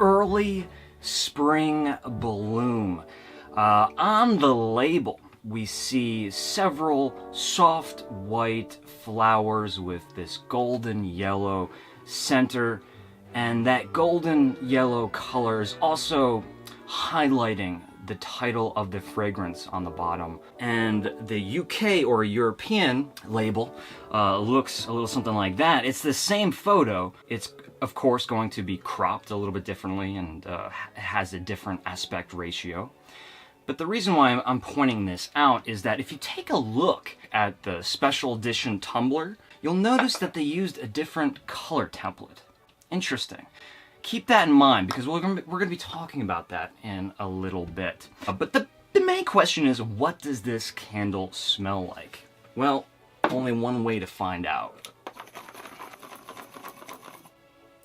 early spring bloom. On the label, we see several soft white flowers with this golden yellow center, and that golden yellow color is also highlighting the title of the fragrance on the bottom. And the UK or European label looks a little something like that. It's the same photo. It's of course going to be cropped a little bit differently and has a different aspect ratio. But the reason why I'm pointing this out is that if you take a look at the special edition tumbler, you'll notice that they used a different color template. Interesting. Keep that in mind because we're going to be talking about that in a little bit. But the main question is, what does this candle smell like? Well, only one way to find out.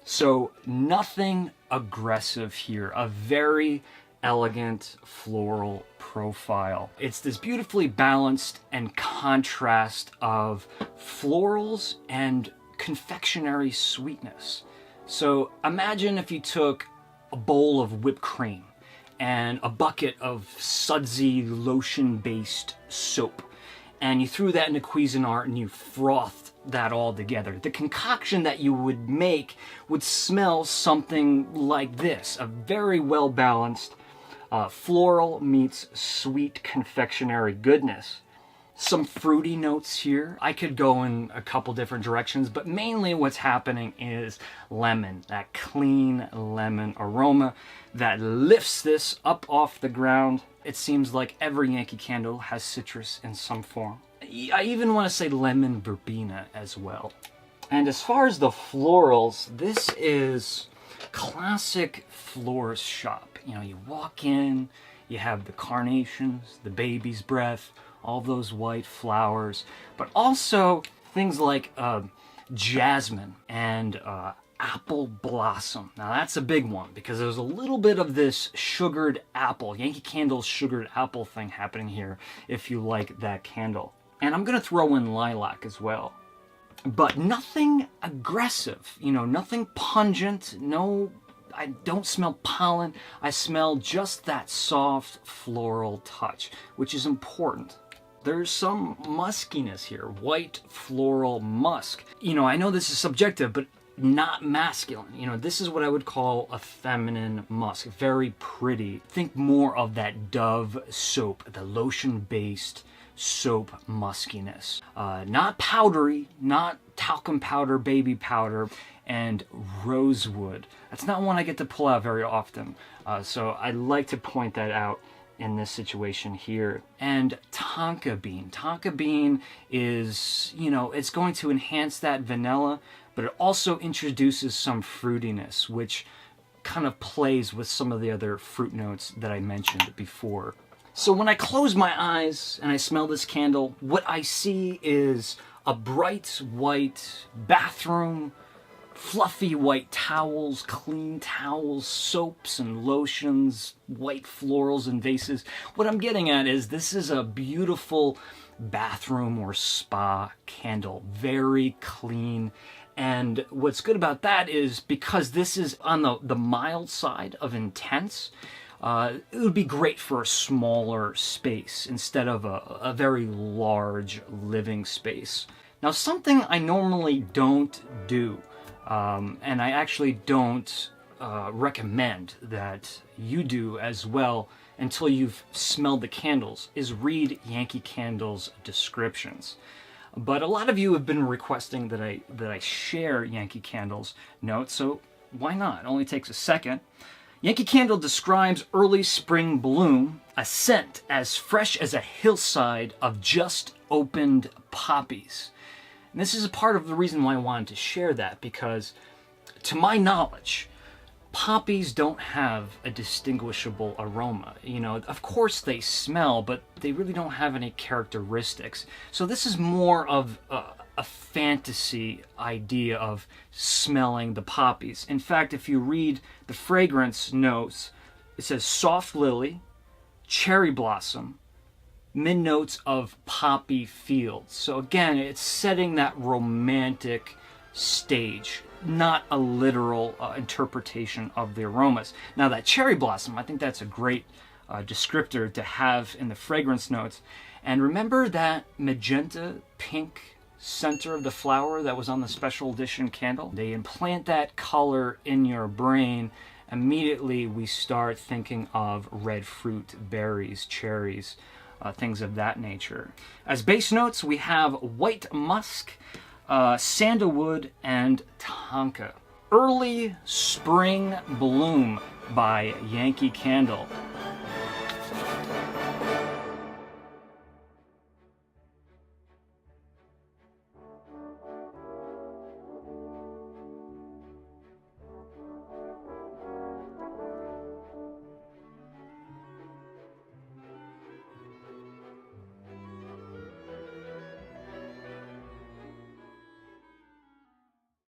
So nothing aggressive here, a very elegant floral profile. It's this beautifully balanced and contrast of florals and confectionery sweetness. So imagine if you took a bowl of whipped cream and a bucket of sudsy lotion-based soap, and you threw that into Cuisinart and you frothed that all together. The concoction that you would make would smell something like this, a very well-balanced floral meets sweet confectionery goodness. Some fruity notes here. I could go in a couple different directions, but mainly what's happening is lemon, that clean lemon aroma that lifts this up off the ground. It seems like every Yankee Candle has citrus in some form. I even want to say lemon verbena as well. And as far as the florals, this is classic florist shop. You know, you walk in, you have the carnations, the baby's breath, all those white flowers, but also things like jasmine and apple blossom. Now that's a big one because there's a little bit of this sugared apple, Yankee Candle's sugared apple thing happening here if you like that candle. And I'm gonna throw in lilac as well. But nothing aggressive, you know, nothing pungent, I don't smell pollen. I smell just that soft floral touch, which is important. There's some muskiness here, white floral musk. You know, I know this is subjective, but not masculine. You know, this is what I would call a feminine musk, very pretty. Think more of that Dove soap, the lotion-based soap muskiness. Not powdery, not talcum powder, baby powder, and rosewood. That's not one I get to pull out very often, so I like to point that out in this situation here. And tonka bean. Tonka bean is, you know, it's going to enhance that vanilla, but it also introduces some fruitiness, which kind of plays with some of the other fruit notes that I mentioned before. So when I close my eyes and I smell this candle, what I see is a bright white bathroom, fluffy white towels, clean towels, soaps and lotions, white florals and vases. What I'm getting at is this is a beautiful bathroom or spa candle, very clean. And what's good about that is because this is on the mild side of intense, it would be great for a smaller space instead of a very large living space. Now, something I normally don't do, and I actually don't recommend that you do as well until you've smelled the candles, is read Yankee Candle's descriptions. But a lot of you have been requesting that I share Yankee Candle's notes, so why not? It only takes a second. Yankee Candle describes early spring bloom, a scent as fresh as a hillside of just opened poppies. And this is a part of the reason why I wanted to share that, because to my knowledge, poppies don't have a distinguishable aroma. You know, of course they smell, but they really don't have any characteristics. So this is more of a fantasy idea of smelling the poppies. In fact, if you read the fragrance notes, it says soft lily, cherry blossom, mid-notes of poppy fields. So again, it's setting that romantic stage. not a literal interpretation of the aromas. Now that cherry blossom, I think that's a great descriptor to have in the fragrance notes. And remember that magenta pink center of the flower that was on the special edition candle? They implant that color in your brain. Immediately we start thinking of red fruit, berries, cherries, things of that nature. As base notes, we have white musk, sandalwood, and tonka. Early Spring Bloom by Yankee Candle.